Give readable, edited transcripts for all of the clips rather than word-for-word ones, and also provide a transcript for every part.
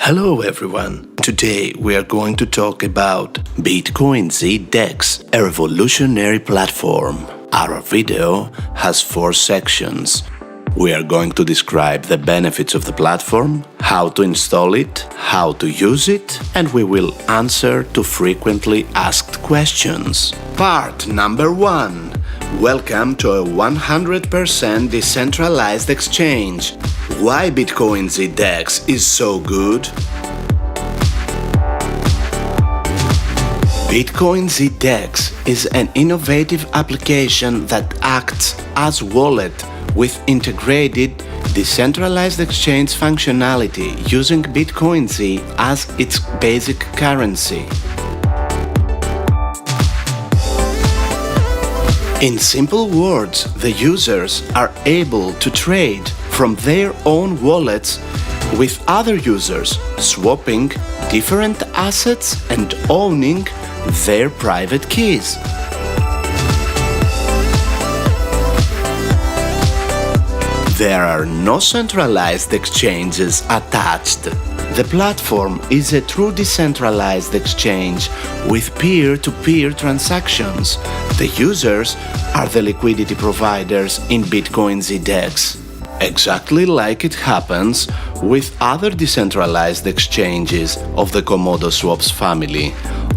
Hello everyone! Today we are going to talk about Bitcoinz-DEX, a revolutionary platform. Our video has 4 sections. We are going to describe the benefits of the platform, how to install it, how to use it, and we will answer to frequently asked questions. Part number 1. Welcome to a 100% decentralized exchange. Why Bitcoinz-DEX is so good? Bitcoinz-DEX is an innovative application that acts as wallet with integrated decentralized exchange functionality using Bitcoinz as its basic currency. In simple words, the users are able to trade from their own wallets with other users, swapping different assets and owning their private keys. There are no centralized exchanges attached. The platform is a true decentralized exchange with peer-to-peer transactions. The users are the liquidity providers in Bitcoinz-DEX, exactly like it happens with other decentralized exchanges of the Komodo swaps family,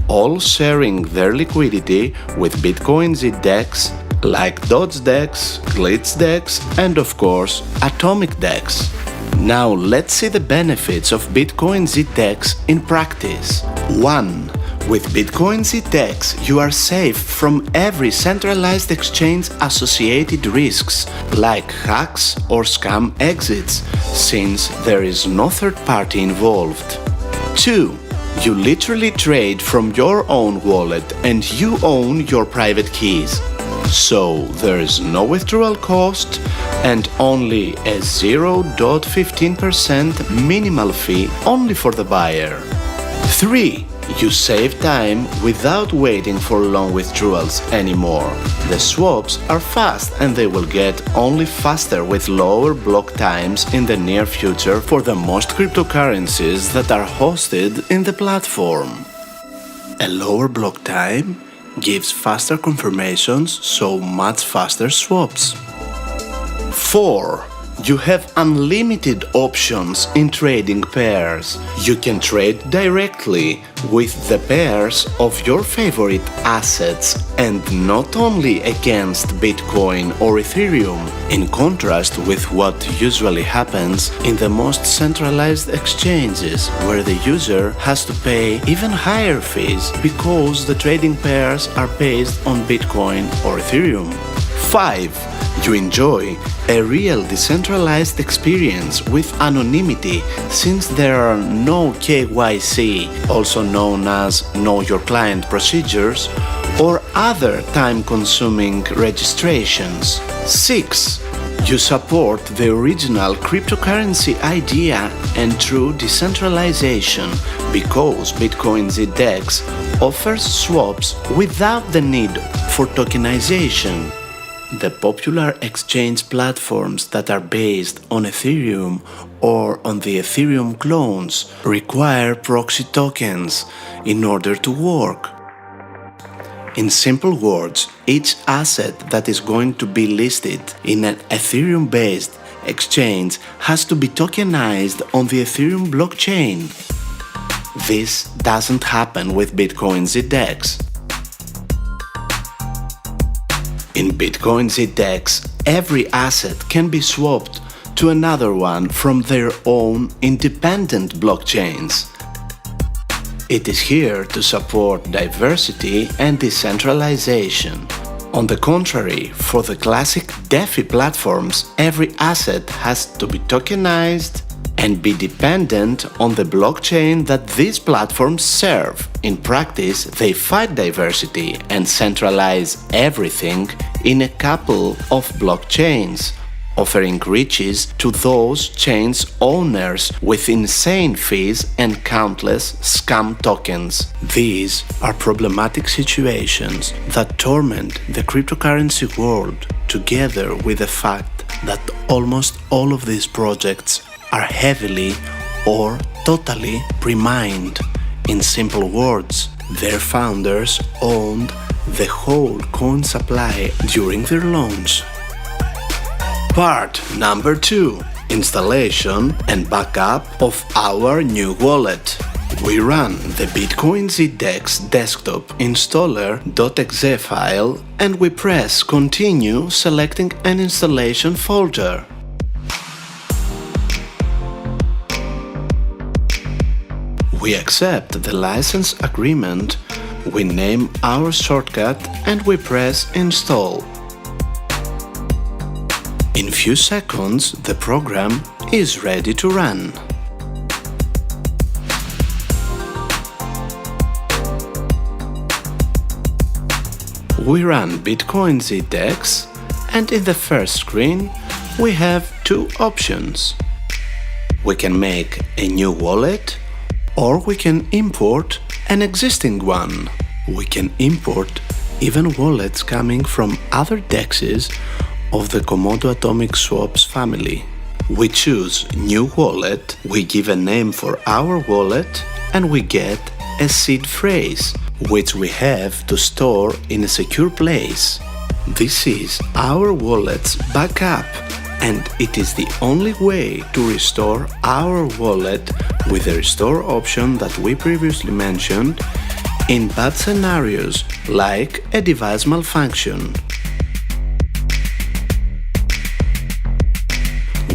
all sharing their liquidity with Bitcoinz-DEX like DOGE-DEX, Glitch-DEX, and of course Atomic-DEX. Now let's see the benefits of Bitcoinz-DEX in practice. 1. With Bitcoinz-DEX, you are safe from every centralized exchange associated risks like hacks or scam exits, since there is no third party involved. 2. You literally trade from your own wallet and you own your private keys. So there is no withdrawal cost and only a 0.15% minimal fee only for the buyer. 3. You save time without waiting for long withdrawals anymore. The swaps are fast and they will get only faster with lower block times in the near future for the most cryptocurrencies that are hosted in the platform. A lower block time gives faster confirmations, so much faster swaps. 4. You have unlimited options in trading pairs. You can trade directly with the pairs of your favorite assets and not only against Bitcoin or Ethereum, in contrast with what usually happens in the most centralized exchanges, where the user has to pay even higher fees because the trading pairs are based on Bitcoin or Ethereum. 5. You enjoy a real decentralized experience with anonymity, since there are no KYC, also known as Know Your Client procedures, or other time-consuming registrations. 6. You support the original cryptocurrency idea and true decentralization because Bitcoinz-DEX offers swaps without the need for tokenization. The popular exchange platforms that are based on Ethereum or on the Ethereum clones require proxy tokens in order to work. In simple words, each asset that is going to be listed in an Ethereum-based exchange has to be tokenized on the Ethereum blockchain. This doesn't happen with Bitcoinz-DEX. In Bitcoinz-DEX, every asset can be swapped to another one from their own independent blockchains. It is here to support diversity and decentralization. On the contrary, for the classic DeFi platforms, every asset has to be tokenized and be dependent on the blockchain that these platforms serve. In practice, they fight diversity and centralize everything in a couple of blockchains, offering riches to those chains' owners with insane fees and countless scam tokens. These are problematic situations that torment the cryptocurrency world, together with the fact that almost all of these projects are heavily or totally pre-mined. In simple words, their founders owned the whole coin supply during their launch. Part number 2. Installation and backup of our new wallet. We run the Bitcoinz-DEX desktop installer.exe file and we press continue, selecting an installation folder. We accept the license agreement, we name our shortcut and we press install. In few seconds, the program is ready to run. We run Bitcoinz-DEX and in the first screen we have two options. We can make a new wallet or we can import an existing one. We can import even wallets coming from other DEXs of the Komodo Atomic Swaps family. We choose new wallet, we give a name for our wallet and we get a seed phrase, which we have to store in a secure place. This is our wallet's backup and it is the only way to restore our wallet with the restore option that we previously mentioned in bad scenarios like a device malfunction.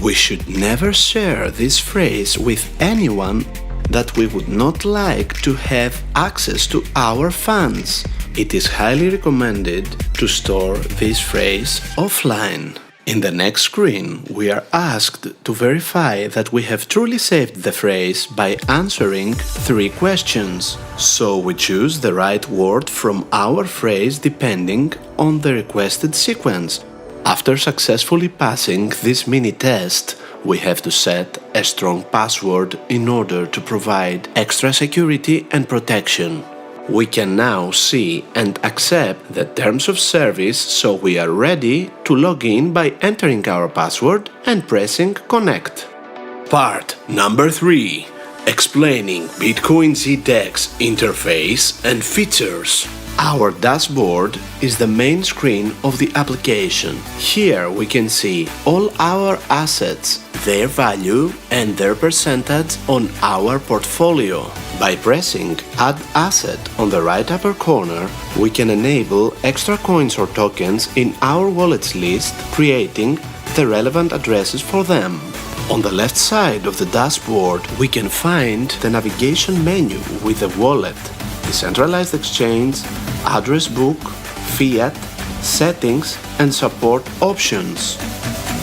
We should never share this phrase with anyone that we would not like to have access to our funds. It is highly recommended to store this phrase offline. In the next screen, we are asked to verify that we have truly saved the phrase by answering 3 questions. So we choose the right word from our phrase depending on the requested sequence. After successfully passing this mini test, we have to set a strong password in order to provide extra security and protection. We can now see and accept the terms of service, so we are ready to log in by entering our password and pressing connect. Part number 3. Explaining Bitcoinz-DEX interface and features. Our dashboard is the main screen of the application. Here we can see all our assets, their value and their percentage on our portfolio. By pressing Add Asset on the right upper corner, we can enable extra coins or tokens in our wallets list, creating the relevant addresses for them. On the left side of the dashboard, we can find the navigation menu with the wallet, Decentralized Exchange, address book, fiat, settings and support options.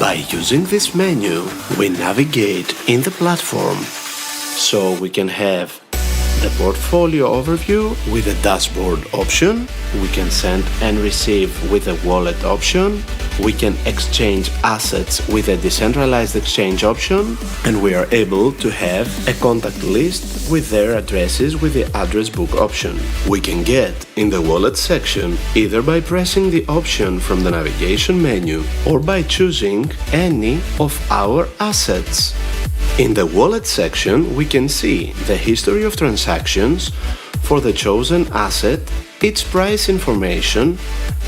By using this menu, we navigate in the platform, so we can have the portfolio overview with the dashboard option, we can send and receive with the wallet option, we can exchange assets with the decentralized exchange option, and we are able to have a contact list with their addresses with the address book option. We can get in the wallet section either by pressing the option from the navigation menu or by choosing any of our assets. In the wallet section, we can see the history of transactions for the chosen asset, its price information,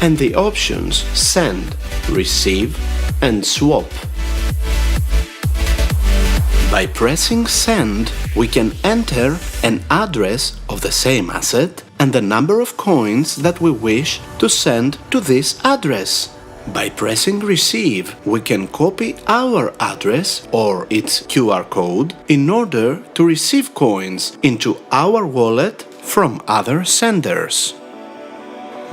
and the options send, receive, and swap. By pressing send, we can enter an address of the same asset and the number of coins that we wish to send to this address. By pressing receive, we can copy our address or its QR code in order to receive coins into our wallet from other senders.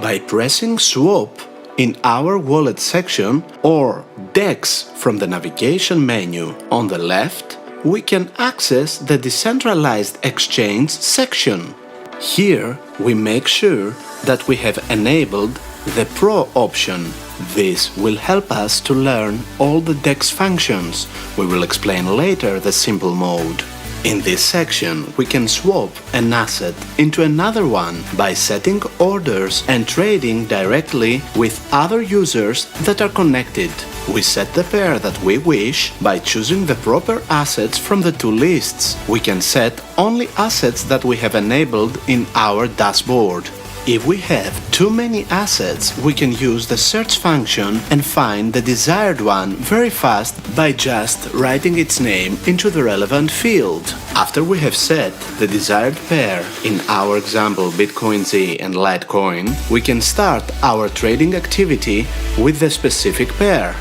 By pressing swap in our wallet section or DEX from the navigation menu on the left, we can access the Decentralized Exchange section. Here we make sure that we have enabled the Pro option. This will help us to learn all the DEX functions. We will explain later the simple mode. In this section, we can swap an asset into another one by setting orders and trading directly with other users that are connected. We set the pair that we wish by choosing the proper assets from the two lists. We can set only assets that we have enabled in our dashboard. If we have too many assets, we can use the search function and find the desired one very fast by just writing its name into the relevant field. After we have set the desired pair, in our example BitcoinZ and Litecoin, we can start our trading activity with the specific pair.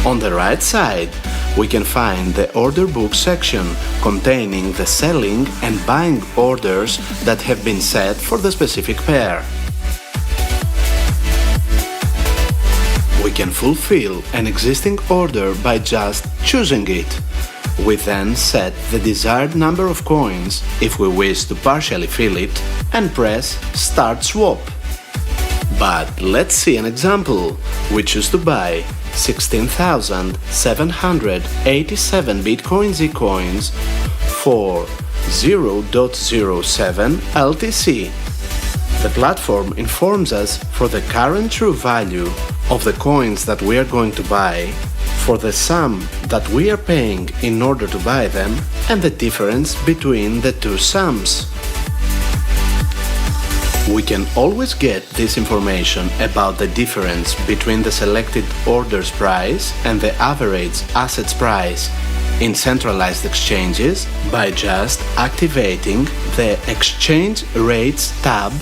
On the right side, we can find the order book section containing the selling and buying orders that have been set for the specific pair. We can fulfill an existing order by just choosing it. We then set the desired number of coins if we wish to partially fill it and press Start Swap. But let's see an example. We choose to buy 16,787 BitcoinZ coins for 0.07 LTC. The platform informs us for the current true value of the coins that we are going to buy, for the sum that we are paying in order to buy them, and the difference between the two sums. We can always get this information about the difference between the selected order's price and the average asset's price in centralized exchanges by just activating the Exchange Rates tab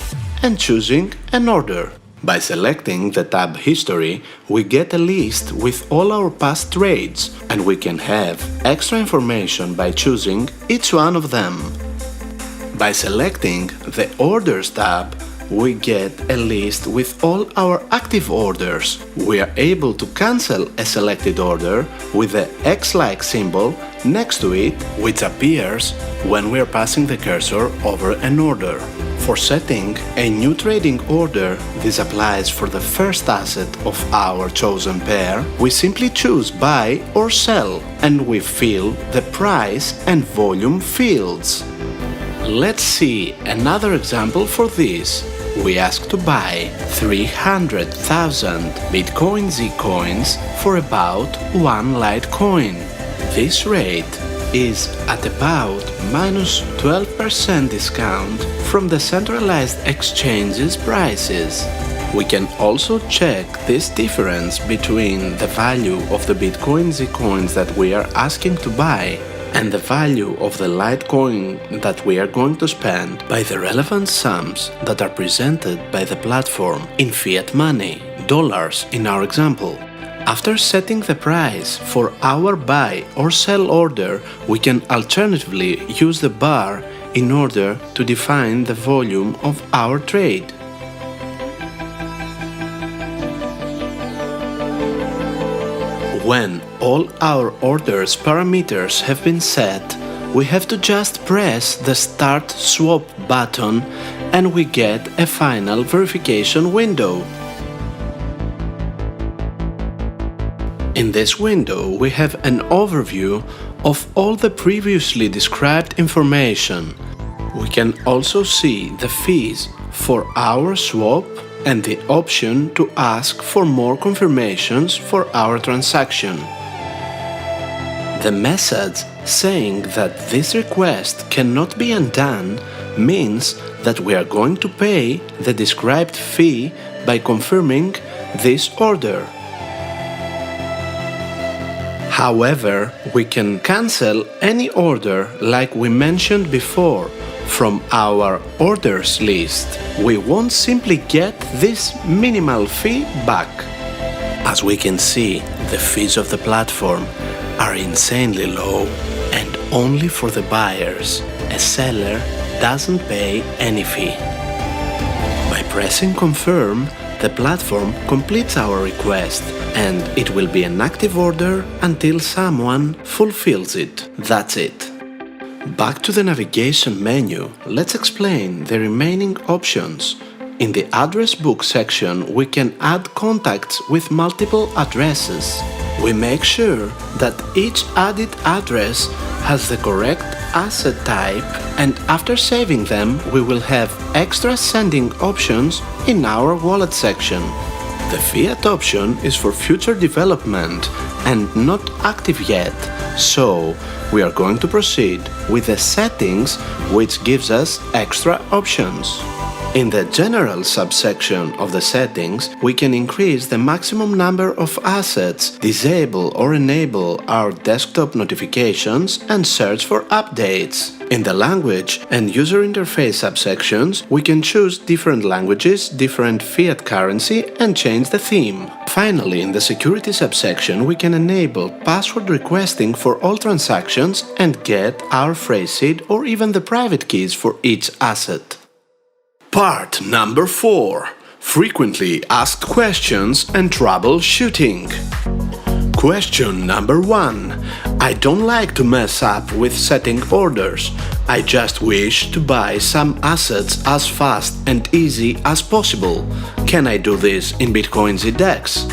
and choosing an order. By selecting the tab History, we get a list with all our past trades, and we can have extra information by choosing each one of them. By selecting the Orders tab, we get a list with all our active orders. We are able to cancel a selected order with the X-like symbol next to it, which appears when we are passing the cursor over an order. For setting a new trading order, this applies for the first asset of our chosen pair. We simply choose Buy or Sell, and we fill the price and volume fields. Let's see another example for this. We ask to buy 300,000 BitcoinZ coins for about 1 Litecoin. This rate is at about minus 12% discount from the centralized exchange's prices. We can also check this difference between the value of the BitcoinZ coins that we are asking to buy and the value of the Litecoin that we are going to spend by the relevant sums that are presented by the platform in fiat money, dollars in our example. After setting the price for our buy or sell order, we can alternatively use the bar in order to define the volume of our trade. When all our orders parameters have been set, we have to just press the Start Swap button and we get a final verification window. In this window, we have an overview of all the previously described information. We can also see the fees for our swap and the option to ask for more confirmations for our transaction. The message saying that this request cannot be undone means that we are going to pay the described fee by confirming this order. However, we can cancel any order like we mentioned before from our orders list. We won't simply get this minimal fee back. As we can see, the fees of the platform are insanely low and only for the buyers. A seller doesn't pay any fee. By pressing confirm, the platform completes our request and it will be an active order until someone fulfills it. That's it. Back to the navigation menu, let's explain the remaining options. In the address book section, we can add contacts with multiple addresses. We make sure that each added address has the correct asset type, and after saving them, we will have extra sending options in our wallet section. The fiat option is for future development and not active yet, so we are going to proceed with the settings, which gives us extra options. In the general subsection of the settings, we can increase the maximum number of assets, disable or enable our desktop notifications, and search for updates. In the language and user interface subsections, we can choose different languages, different fiat currency, and change the theme. Finally, in the security subsection, we can enable password requesting for all transactions and get our phrase seed or even the private keys for each asset. Part number 4. Frequently asked questions and troubleshooting. Question number 1. I don't like to mess up with setting orders. I just wish to buy some assets as fast and easy as possible. Can I do this in Bitcoinz-DEX?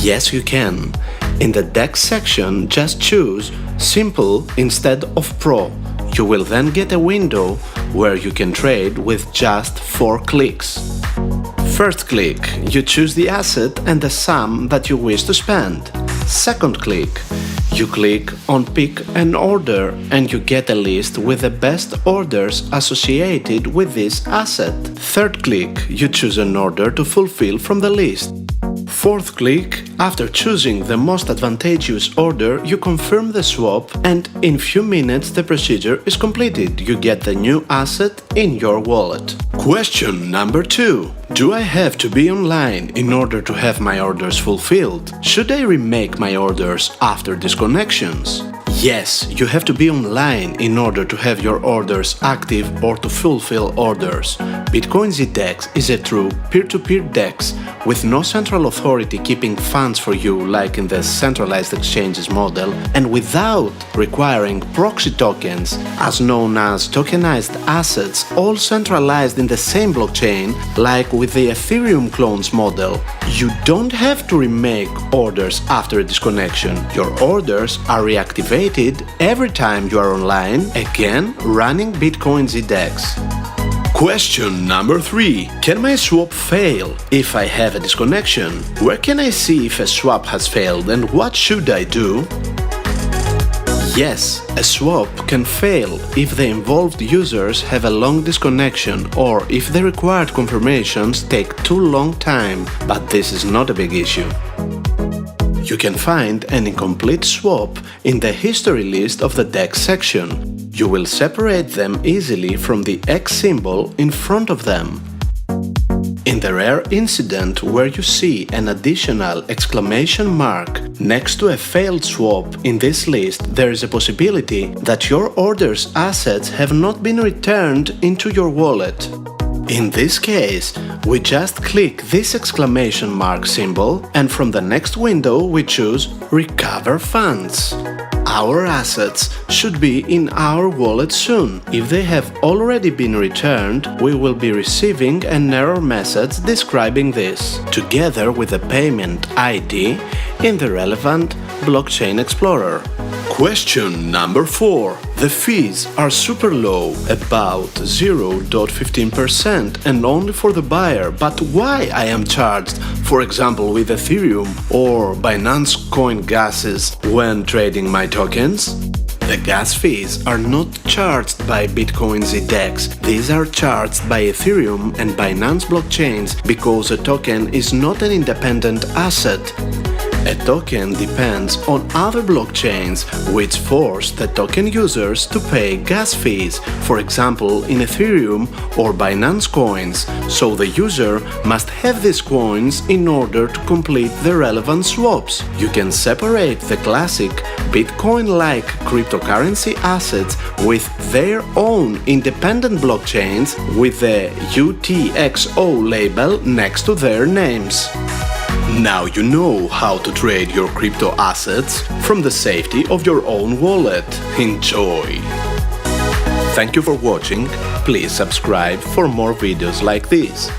Yes, you can. In the DEX section, just choose Simple instead of Pro. You will then get a window where you can trade with just 4 clicks. First click, you choose the asset and the sum that you wish to spend. Second click, you click on Pick an Order and you get a list with the best orders associated with this asset. Third click, you choose an order to fulfill from the list. Fourth click, after choosing the most advantageous order, you confirm the swap and in few minutes the procedure is completed. You get the new asset in your wallet. Question number 2. Do I have to be online in order to have my orders fulfilled? Should I remake my orders after disconnections? Yes, you have to be online in order to have your orders active or to fulfill orders. Bitcoinz-DEX is a true peer-to-peer DEX with no central authority keeping funds for you like in the centralized exchanges model, and without requiring proxy tokens, as known as tokenized assets, all centralized in the same blockchain like with the Ethereum clones model. You don't have to remake orders after a disconnection. Your orders are reactivated every time you are online, again running Bitcoinz-DEX. Question number 3. Can my swap fail if I have a disconnection? Where can I see if a swap has failed and what should I do? Yes, a swap can fail if the involved users have a long disconnection or if the required confirmations take too long time, but this is not a big issue. You can find an incomplete swap in the history list of the DEX section. You will separate them easily from the X symbol in front of them. In the rare incident where you see an additional exclamation mark next to a failed swap in this list, there is a possibility that your order's assets have not been returned into your wallet. In this case, we just click this exclamation mark symbol and from the next window we choose Recover Funds. Our assets should be in our wallet soon. If they have already been returned, we will be receiving an error message describing this, together with the payment ID in the relevant blockchain explorer. Question number 4. The fees are super low, about 0.15% and only for the buyer, but why I am charged, for example with Ethereum or Binance Coin gases when trading my tokens? The gas fees are not charged by Bitcoinz-DEX, these are charged by Ethereum and Binance blockchains because a token is not an independent asset. A token depends on other blockchains, which force the token users to pay gas fees, for example in Ethereum or Binance coins, so the user must have these coins in order to complete the relevant swaps. You can separate the classic Bitcoin-like cryptocurrency assets with their own independent blockchains with the UTXO label next to their names. Now you know how to trade your crypto assets from the safety of your own wallet. Enjoy! Thank you for watching. Please subscribe for more videos like this.